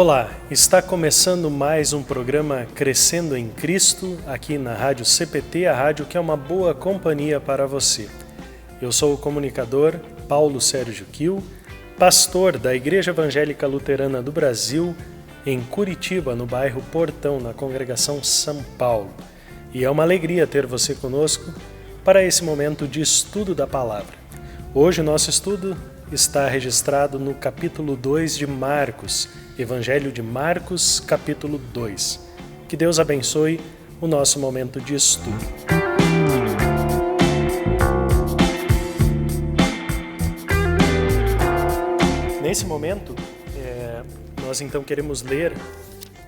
Olá, está começando mais um programa Crescendo em Cristo, aqui na Rádio CPT, a rádio que é uma boa companhia para você. Eu sou o comunicador Paulo Sérgio Kiel, pastor da Igreja Evangélica Luterana do Brasil, em Curitiba, no bairro Portão, na congregação São Paulo. E é uma alegria ter você conosco para esse momento de estudo da palavra. Hoje o nosso estudo está registrado no capítulo 2 de Marcos, Evangelho de Marcos, capítulo 2. Que Deus abençoe o nosso momento de estudo. Nesse momento, nós então queremos ler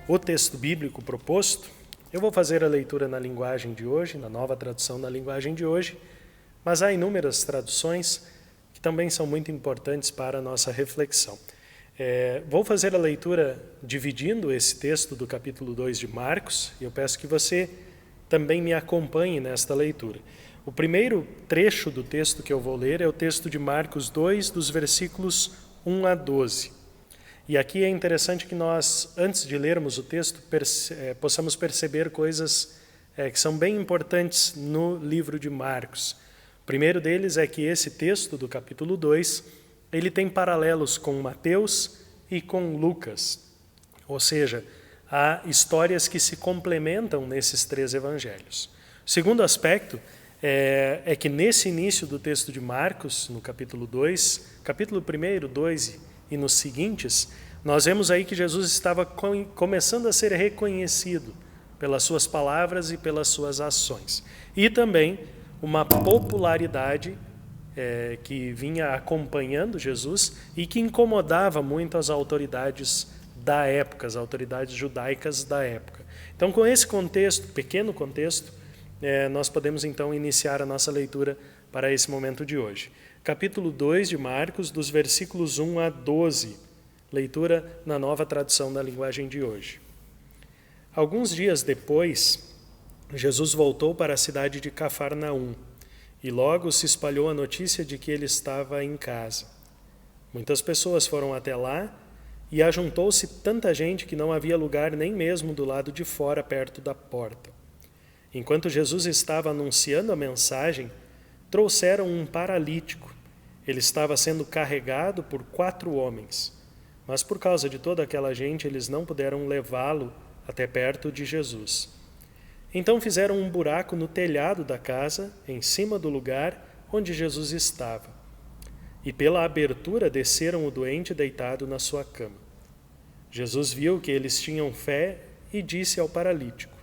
o texto bíblico proposto. Eu vou fazer a leitura na linguagem de hoje, na nova tradução da linguagem de hoje, mas há inúmeras traduções que também são muito importantes para a nossa reflexão. Vou fazer a leitura dividindo esse texto do capítulo 2 de Marcos, e eu peço que você também me acompanhe nesta leitura. O primeiro trecho do texto que eu vou ler é o texto de Marcos 2, dos versículos 1 a 12. E aqui é interessante que nós, antes de lermos o texto, possamos perceber coisas que são bem importantes no livro de Marcos. O primeiro deles é que esse texto do capítulo 2, ele tem paralelos com Mateus e com Lucas. Ou seja, há histórias que se complementam nesses três evangelhos. O segundo aspecto é que nesse início do texto de Marcos, no capítulo 2, capítulo 1, 2 e nos seguintes, nós vemos aí que Jesus estava começando a ser reconhecido pelas suas palavras e pelas suas ações. E também uma popularidade que vinha acompanhando Jesus e que incomodava muito as autoridades da época, as autoridades judaicas da época. Então, com esse contexto, pequeno contexto, nós podemos então iniciar a nossa leitura para esse momento de hoje. Capítulo 2 de Marcos, dos versículos 1 a 12, leitura na nova tradução da linguagem de hoje. Alguns dias depois, Jesus voltou para a cidade de Cafarnaum, e logo se espalhou a notícia de que ele estava em casa. Muitas pessoas foram até lá e ajuntou-se tanta gente que não havia lugar nem mesmo do lado de fora, perto da porta. Enquanto Jesus estava anunciando a mensagem, trouxeram um paralítico. Ele estava sendo carregado por 4 homens, mas por causa de toda aquela gente, eles não puderam levá-lo até perto de Jesus. Então fizeram um buraco no telhado da casa, em cima do lugar onde Jesus estava. E pela abertura desceram o doente deitado na sua cama. Jesus viu que eles tinham fé e disse ao paralítico: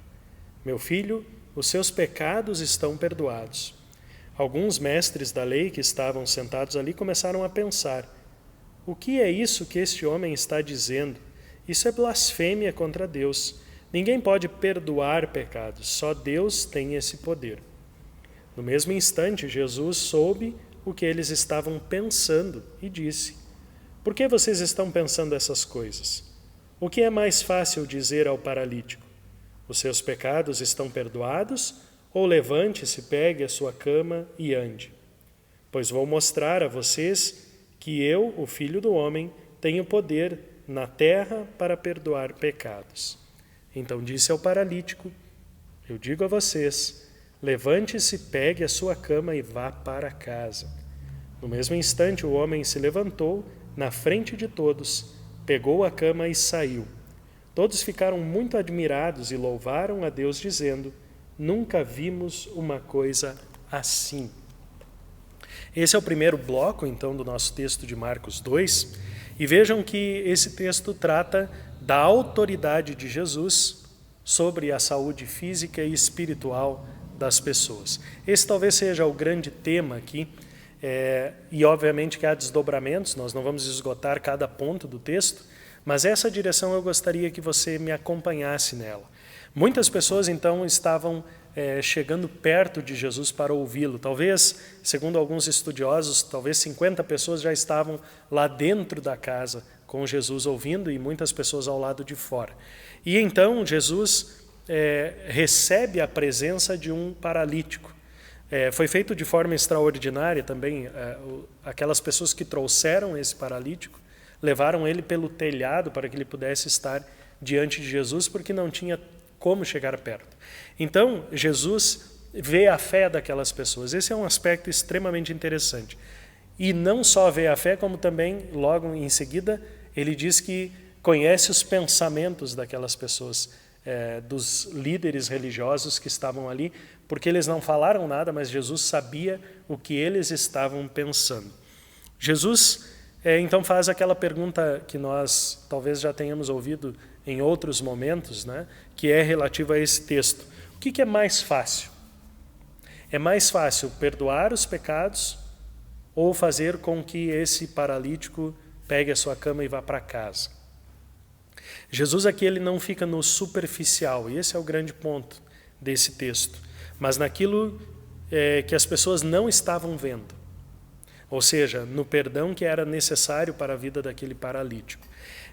"Meu filho, os seus pecados estão perdoados." Alguns mestres da lei que estavam sentados ali começaram a pensar: "O que é isso que este homem está dizendo? Isso é blasfêmia contra Deus. Ninguém pode perdoar pecados, só Deus tem esse poder." No mesmo instante, Jesus soube o que eles estavam pensando e disse: "Por que vocês estão pensando essas coisas? O que é mais fácil dizer ao paralítico? Os seus pecados estão perdoados? Ou levante-se, pegue a sua cama e ande? Pois vou mostrar a vocês que eu, o Filho do Homem, tenho poder na terra para perdoar pecados." Então disse ao paralítico: "Eu digo a vocês, levante-se, pegue a sua cama e vá para casa." No mesmo instante, o homem se levantou na frente de todos, pegou a cama e saiu. Todos ficaram muito admirados e louvaram a Deus, dizendo: "Nunca vimos uma coisa assim." Esse é o primeiro bloco, então, do nosso texto de Marcos 2. E vejam que esse texto trata da autoridade de Jesus sobre a saúde física e espiritual das pessoas. Esse talvez seja o grande tema aqui, e obviamente que há desdobramentos, nós não vamos esgotar cada ponto do texto, mas essa direção eu gostaria que você me acompanhasse nela. Muitas pessoas então estavam chegando perto de Jesus para ouvi-lo. Talvez, segundo alguns estudiosos, talvez 50 pessoas já estavam lá dentro da casa com Jesus ouvindo e muitas pessoas ao lado de fora. E então Jesus recebe a presença de um paralítico. Foi feito de forma extraordinária também. Aquelas pessoas que trouxeram esse paralítico levaram ele pelo telhado para que ele pudesse estar diante de Jesus, porque não tinha como chegar perto. Então, Jesus vê a fé daquelas pessoas. Esse é um aspecto extremamente interessante. E não só vê a fé, como também, logo em seguida, ele diz que conhece os pensamentos daquelas pessoas, dos líderes religiosos que estavam ali, porque eles não falaram nada, mas Jesus sabia o que eles estavam pensando. Jesus, então, faz aquela pergunta que nós talvez já tenhamos ouvido em outros momentos, né, que é relativa a esse texto. O que é mais fácil? É mais fácil perdoar os pecados ou fazer com que esse paralítico pegue a sua cama e vá para casa? Jesus aqui ele não fica no superficial, e esse é o grande ponto desse texto, mas naquilo que as pessoas não estavam vendo, ou seja, no perdão que era necessário para a vida daquele paralítico.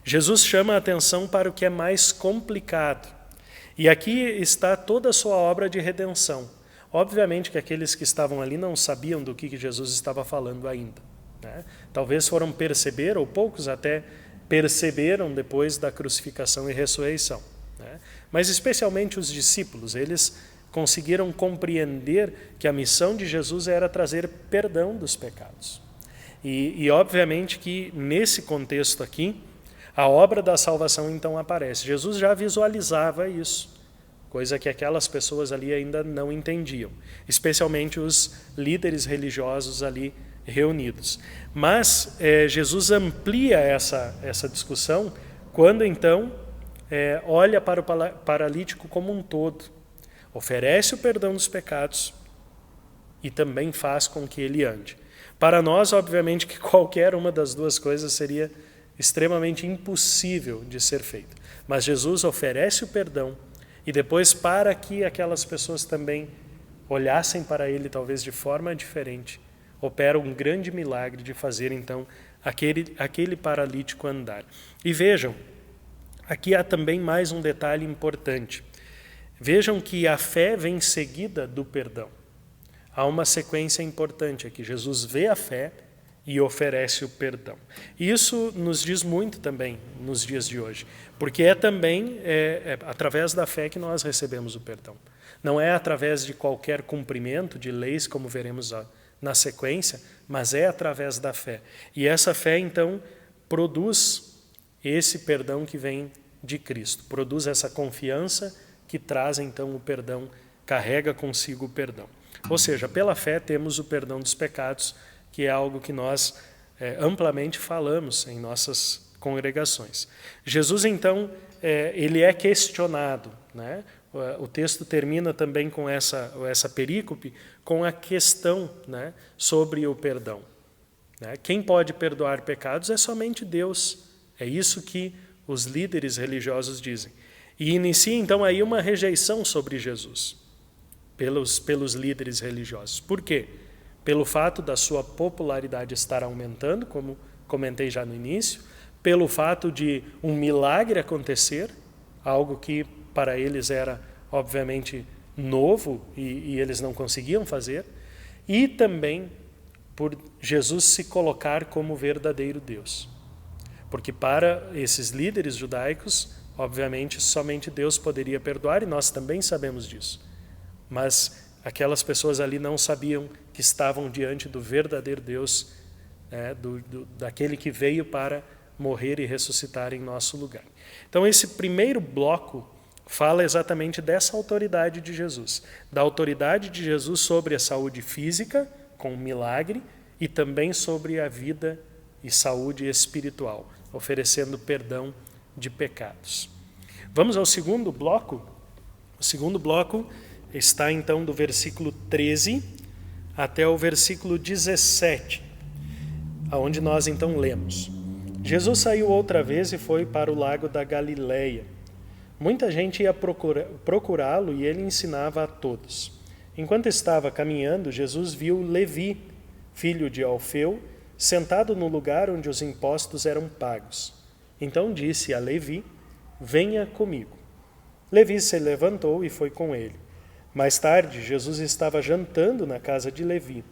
Jesus chama a atenção para o que é mais complicado, e aqui está toda a sua obra de redenção. Obviamente que aqueles que estavam ali não sabiam do que Jesus estava falando ainda, né? Talvez foram perceber, ou poucos até perceberam depois da crucificação e ressurreição, né? Mas especialmente os discípulos, eles conseguiram compreender que a missão de Jesus era trazer perdão dos pecados. E obviamente que nesse contexto aqui, a obra da salvação então aparece. Jesus já visualizava isso, coisa que aquelas pessoas ali ainda não entendiam, especialmente os líderes religiosos ali reunidos. Mas Jesus amplia essa discussão quando então olha para o paralítico como um todo, oferece o perdão dos pecados e também faz com que ele ande. Para nós, obviamente, que qualquer uma das duas coisas seria extremamente impossível de ser feita. Mas Jesus oferece o perdão e depois, para que aquelas pessoas também olhassem para ele talvez de forma diferente, opera um grande milagre de fazer então aquele paralítico andar. E vejam, aqui há também mais um detalhe importante. Vejam que a fé vem seguida do perdão. Há uma sequência importante aqui. Jesus vê a fé e oferece o perdão. E isso nos diz muito também nos dias de hoje, porque é também através da fé que nós recebemos o perdão. Não é através de qualquer cumprimento de leis, como veremos na sequência, mas é através da fé. E essa fé, então, produz esse perdão que vem de Cristo, produz essa confiança que traz, então, o perdão, carrega consigo o perdão. Ou seja, pela fé temos o perdão dos pecados, que é algo que nós amplamente falamos em nossas congregações. Jesus, então, ele é questionado, né? O texto termina também com essa perícope, com a questão, né, sobre o perdão. Quem pode perdoar pecados é somente Deus. É isso que os líderes religiosos dizem. E inicia então aí uma rejeição sobre Jesus pelos líderes religiosos. Por quê? Pelo fato da sua popularidade estar aumentando, como comentei já no início, pelo fato de um milagre acontecer, algo que para eles era obviamente novo e eles não conseguiam fazer, e também por Jesus se colocar como verdadeiro Deus. Porque para esses líderes judaicos, obviamente, somente Deus poderia perdoar, e nós também sabemos disso. Mas aquelas pessoas ali não sabiam que estavam diante do verdadeiro Deus, daquele que veio para morrer e ressuscitar em nosso lugar. Então, esse primeiro bloco fala exatamente dessa autoridade de Jesus, da autoridade de Jesus sobre a saúde física, com o milagre, e também sobre a vida e saúde espiritual, oferecendo perdão de pecados. Vamos ao segundo bloco? O segundo bloco está então do versículo 13 até o versículo 17, aonde nós então lemos. Jesus saiu outra vez e foi para o lago da Galileia. Muita gente ia procurá-lo e ele ensinava a todos. Enquanto estava caminhando, Jesus viu Levi, filho de Alfeu, sentado no lugar onde os impostos eram pagos. Então disse a Levi: venha comigo. Levi se levantou e foi com ele. Mais tarde, Jesus estava jantando na casa de Levi.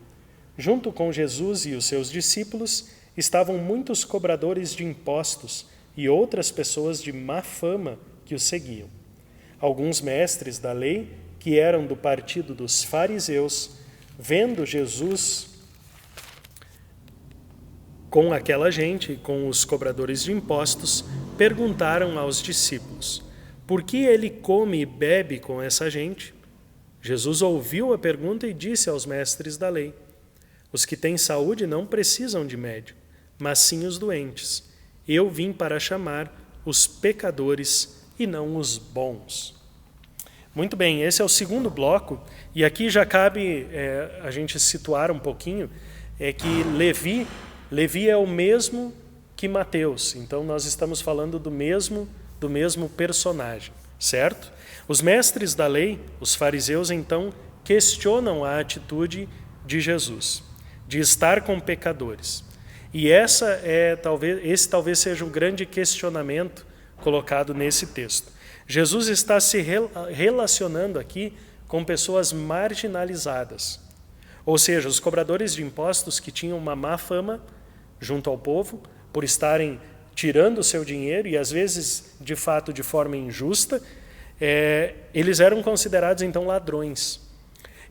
Junto com Jesus e os seus discípulos estavam muitos cobradores de impostos e outras pessoas de má fama que o seguiam. Alguns mestres da lei, que eram do partido dos fariseus, vendo Jesus com aquela gente, com os cobradores de impostos, perguntaram aos discípulos: por que ele come e bebe com essa gente? Jesus ouviu a pergunta e disse aos mestres da lei: os que têm saúde não precisam de médico, mas sim os doentes. Eu vim para chamar os pecadores e não os bons. Muito bem, esse é o segundo bloco, e aqui já cabe a gente situar um pouquinho, que Levi é o mesmo que Mateus, então nós estamos falando do mesmo personagem, certo? Os mestres da lei, os fariseus, então, questionam a atitude de Jesus, de estar com pecadores. E esse talvez seja um grande questionamento colocado nesse texto. Jesus está se relacionando aqui com pessoas marginalizadas, ou seja, os cobradores de impostos que tinham uma má fama junto ao povo, por estarem tirando o seu dinheiro e às vezes, de fato, de forma injusta, eles eram considerados então ladrões.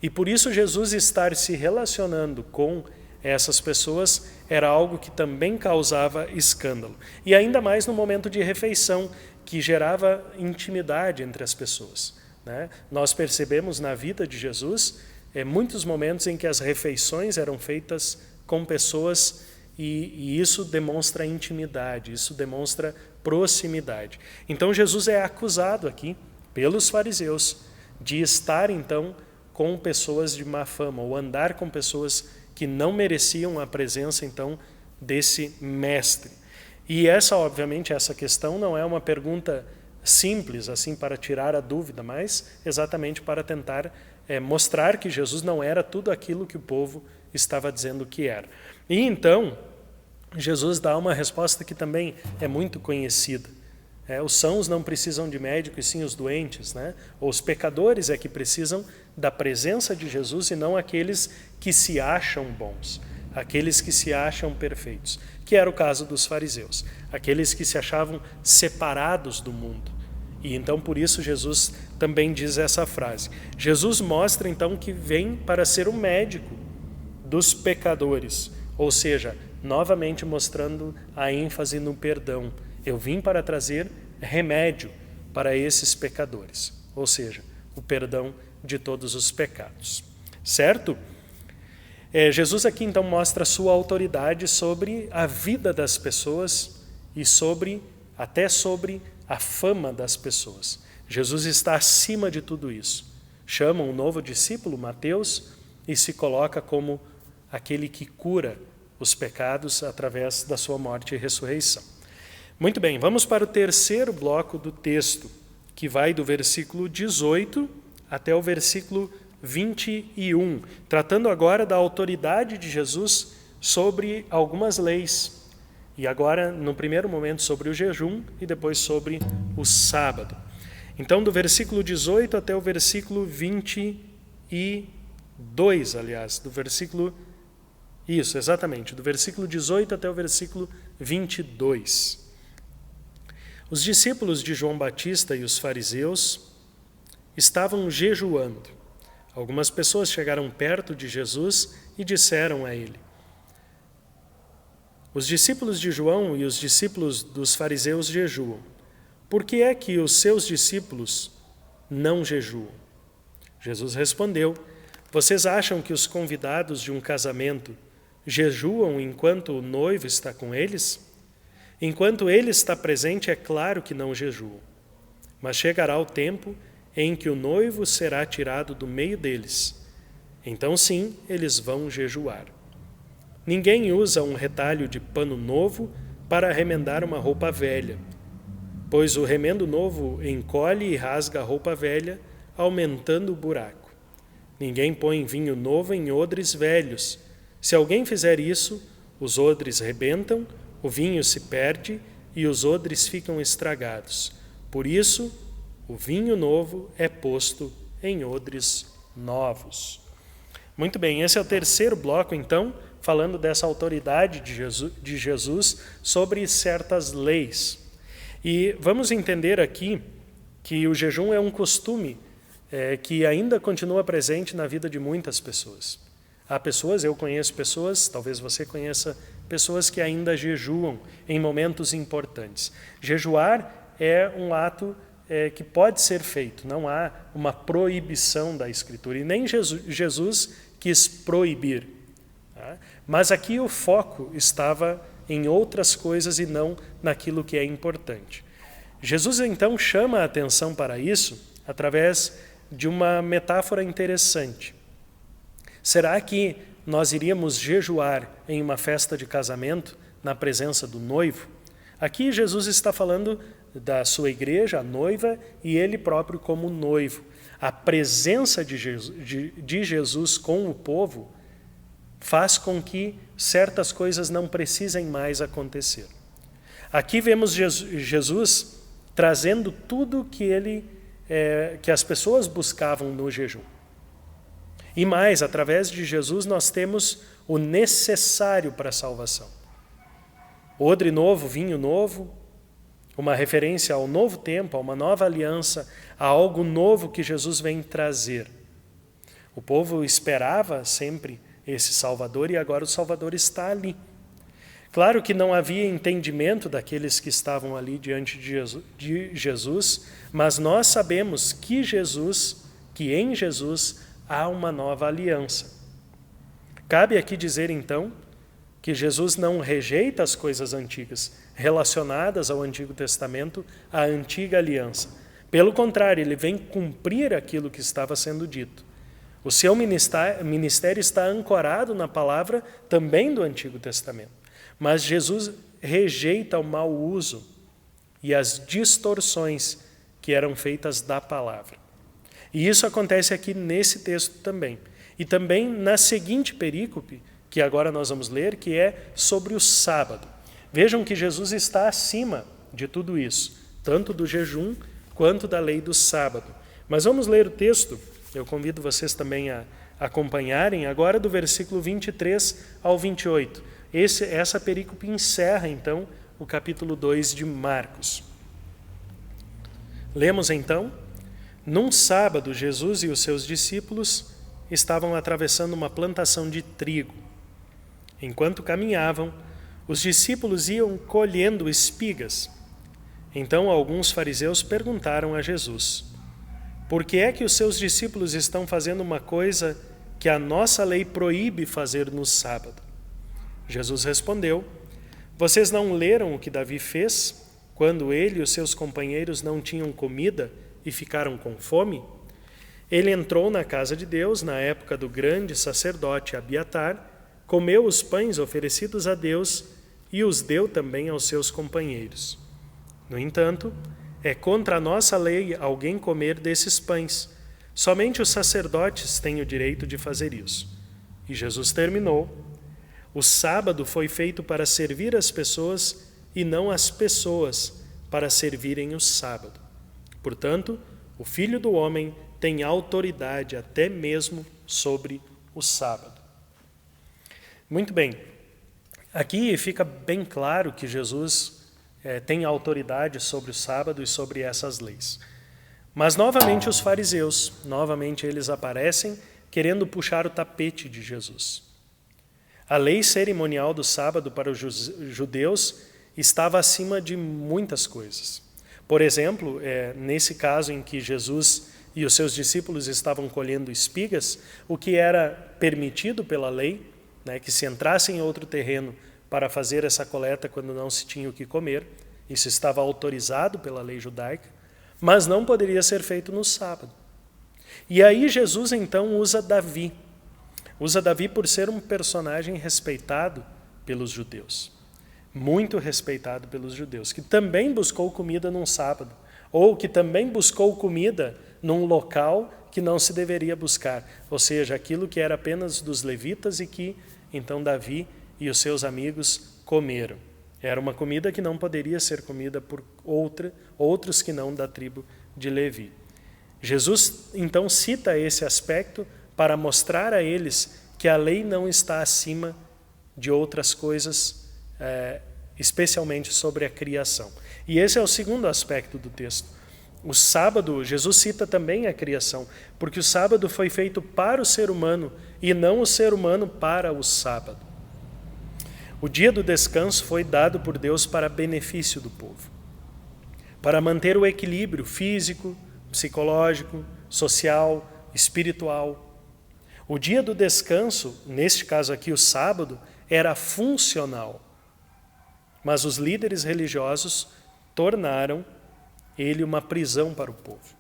E por isso Jesus estar se relacionando com essas pessoas era algo que também causava escândalo. E ainda mais no momento de refeição, que gerava intimidade entre as pessoas, né? Nós percebemos na vida de Jesus muitos momentos em que as refeições eram feitas com pessoas e isso demonstra intimidade, isso demonstra proximidade. Então Jesus é acusado aqui pelos fariseus de estar então com pessoas de má fama, ou andar com pessoas que não mereciam a presença então desse mestre. E obviamente, essa questão não é uma pergunta simples, assim, para tirar a dúvida, mas exatamente para tentar mostrar que Jesus não era tudo aquilo que o povo estava dizendo que era. E então, Jesus dá uma resposta que também é muito conhecida. Os sãos não precisam de médico, e sim os doentes, né? Ou os pecadores é que precisam da presença de Jesus e não aqueles que se acham bons, aqueles que se acham perfeitos, que era o caso dos fariseus, aqueles que se achavam separados do mundo. E então por isso Jesus também diz essa frase. Jesus mostra então que vem para ser o médico dos pecadores, ou seja, novamente mostrando a ênfase no perdão. Eu vim para trazer remédio para esses pecadores, ou seja, o perdão de todos os pecados. Certo? Jesus aqui então mostra a sua autoridade sobre a vida das pessoas e até sobre a fama das pessoas. Jesus está acima de tudo isso. Chama um novo discípulo, Mateus, e se coloca como aquele que cura os pecados através da sua morte e ressurreição. Muito bem, vamos para o terceiro bloco do texto, que vai do versículo 18 até o versículo 21, tratando agora da autoridade de Jesus sobre algumas leis. E agora, no primeiro momento, sobre o jejum e depois sobre o sábado. Então, do versículo 18 até o versículo 22, aliás, do versículo... Isso, exatamente, do versículo 18 até o versículo 22. Os discípulos de João Batista e os fariseus estavam jejuando. Algumas pessoas chegaram perto de Jesus e disseram a ele: os discípulos de João e os discípulos dos fariseus jejuam. Por que é que os seus discípulos não jejuam? Jesus respondeu: vocês acham que os convidados de um casamento jejuam enquanto o noivo está com eles? Enquanto ele está presente, é claro que não jejuam. Mas chegará o tempo em que o noivo será tirado do meio deles. Então sim, eles vão jejuar. Ninguém usa um retalho de pano novo para remendar uma roupa velha, pois o remendo novo encolhe e rasga a roupa velha, aumentando o buraco. Ninguém põe vinho novo em odres velhos. Se alguém fizer isso, os odres rebentam, o vinho se perde e os odres ficam estragados. Por isso, o vinho novo é posto em odres novos. Muito bem, esse é o terceiro bloco, então, falando dessa autoridade de Jesus sobre certas leis. E vamos entender aqui que o jejum é um costume que ainda continua presente na vida de muitas pessoas. Há pessoas, eu conheço pessoas, talvez você conheça pessoas que ainda jejuam em momentos importantes. Jejuar é um ato que pode ser feito, não há uma proibição da Escritura, e nem Jesus quis proibir. Tá? Mas aqui o foco estava em outras coisas e não naquilo que é importante. Jesus então chama a atenção para isso através de uma metáfora interessante. Será que nós iríamos jejuar em uma festa de casamento na presença do noivo? Aqui Jesus está falando da sua igreja, a noiva, e ele próprio como noivo. A presença de Jesus com o povo faz com que certas coisas não precisem mais acontecer. Aqui vemos Jesus trazendo tudo que as pessoas buscavam no jejum. E mais, através de Jesus nós temos o necessário para a salvação. Odre novo, vinho novo, uma referência ao novo tempo, a uma nova aliança, a algo novo que Jesus vem trazer. O povo esperava sempre esse Salvador e agora o Salvador está ali. Claro que não havia entendimento daqueles que estavam ali diante de Jesus, mas nós sabemos que em Jesus há uma nova aliança. Cabe aqui dizer então que Jesus não rejeita as coisas antigas relacionadas ao Antigo Testamento, à antiga aliança. Pelo contrário, ele vem cumprir aquilo que estava sendo dito. O seu ministério está ancorado na palavra também do Antigo Testamento. Mas Jesus rejeita o mau uso e as distorções que eram feitas da palavra. E isso acontece aqui nesse texto também. E também na seguinte perícope, que agora nós vamos ler, que é sobre o sábado. Vejam que Jesus está acima de tudo isso, tanto do jejum quanto da lei do sábado. Mas vamos ler o texto, eu convido vocês também a acompanharem, agora do versículo 23 ao 28. Essa perícope encerra, então, o capítulo 2 de Marcos. Lemos, então: Num sábado, Jesus e os seus discípulos estavam atravessando uma plantação de trigo. Enquanto caminhavam, os discípulos iam colhendo espigas. Então alguns fariseus perguntaram a Jesus: Por que é que os seus discípulos estão fazendo uma coisa que a nossa lei proíbe fazer no sábado? Jesus respondeu: Vocês não leram o que Davi fez, quando ele e os seus companheiros não tinham comida e ficaram com fome? Ele entrou na casa de Deus na época do grande sacerdote Abiatar, comeu os pães oferecidos a Deus e os deu também aos seus companheiros. No entanto, é contra a nossa lei alguém comer desses pães. Somente os sacerdotes têm o direito de fazer isso. E Jesus terminou: O sábado foi feito para servir as pessoas e não as pessoas para servirem o sábado. Portanto, o Filho do Homem tem autoridade até mesmo sobre o sábado. Muito bem, aqui fica bem claro que Jesus tem autoridade sobre o sábado e sobre essas leis. Mas novamente os fariseus, eles aparecem querendo puxar o tapete de Jesus. A lei cerimonial do sábado para os judeus estava acima de muitas coisas. Por exemplo, nesse caso em que Jesus e os seus discípulos estavam colhendo espigas, o que era permitido pela lei, que se entrasse em outro terreno para fazer essa coleta quando não se tinha o que comer, isso estava autorizado pela lei judaica, mas não poderia ser feito no sábado. E aí Jesus então usa Davi por ser um personagem respeitado pelos judeus, muito respeitado pelos judeus, que também buscou comida num sábado, ou que também buscou comida num local que não se deveria buscar, ou seja, aquilo que era apenas dos levitas e que então Davi e os seus amigos comeram. Era uma comida que não poderia ser comida por outros que não da tribo de Levi. Jesus então cita esse aspecto para mostrar a eles que a lei não está acima de outras coisas, especialmente sobre a criação. E esse é o segundo aspecto do texto. O sábado, Jesus cita também a criação, porque o sábado foi feito para o ser humano e não o ser humano para o sábado. O dia do descanso foi dado por Deus para benefício do povo, para manter o equilíbrio físico, psicológico, social, espiritual. O dia do descanso, neste caso aqui o sábado, era funcional, mas os líderes religiosos tornaram ele uma prisão para o povo.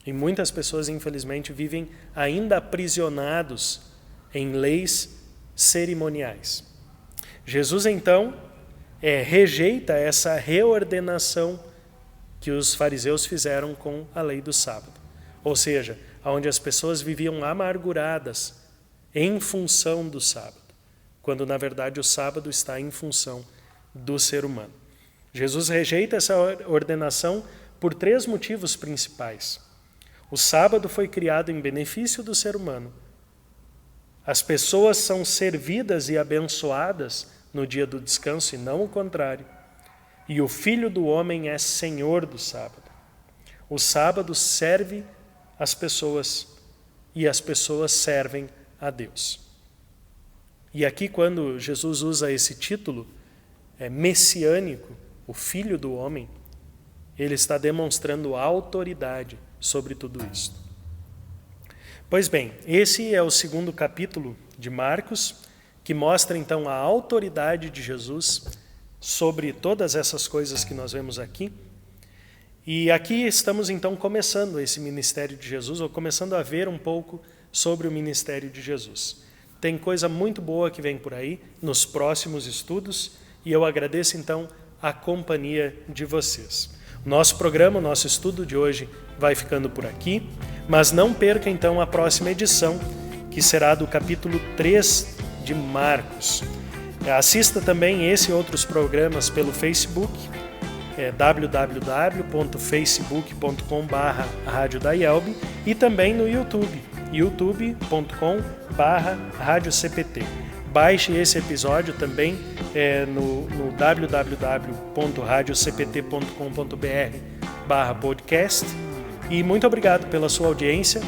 E muitas pessoas, infelizmente, vivem ainda aprisionados em leis cerimoniais. Jesus, então, rejeita essa reordenação que os fariseus fizeram com a lei do sábado. Ou seja, onde as pessoas viviam amarguradas em função do sábado, quando, na verdade, o sábado está em função do ser humano. Jesus rejeita essa ordenação por 3 motivos principais. O sábado foi criado em benefício do ser humano. As pessoas são servidas e abençoadas no dia do descanso e não o contrário. E o Filho do Homem é Senhor do sábado. O sábado serve as pessoas e as pessoas servem a Deus. E aqui, quando Jesus usa esse título messiânico, o Filho do Homem, ele está demonstrando autoridade sobre tudo isso. Pois bem, esse é o segundo capítulo de Marcos, que mostra então a autoridade de Jesus sobre todas essas coisas que nós vemos aqui. E aqui estamos então começando esse ministério de Jesus, ou começando a ver um pouco sobre o ministério de Jesus. Tem coisa muito boa que vem por aí nos próximos estudos, e eu agradeço então a companhia de vocês. O nosso programa, o nosso estudo de hoje vai ficando por aqui, mas não perca então a próxima edição, que será do capítulo 3 de Marcos. Assista também esse e outros programas pelo Facebook, www.facebook.com/radiodaielb, e também no YouTube, youtube.com/radiocpt. Baixe esse episódio também no www.radiocpt.com.br/podcast. E muito obrigado pela sua audiência.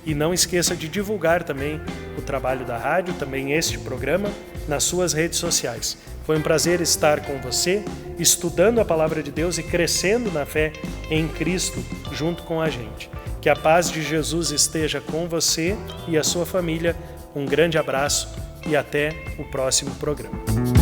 E não esqueça de divulgar também o trabalho da rádio, também este programa, nas suas redes sociais. Foi um prazer estar com você, estudando a Palavra de Deus e crescendo na fé em Cristo junto com a gente. Que a paz de Jesus esteja com você e a sua família. Um grande abraço e até o próximo programa.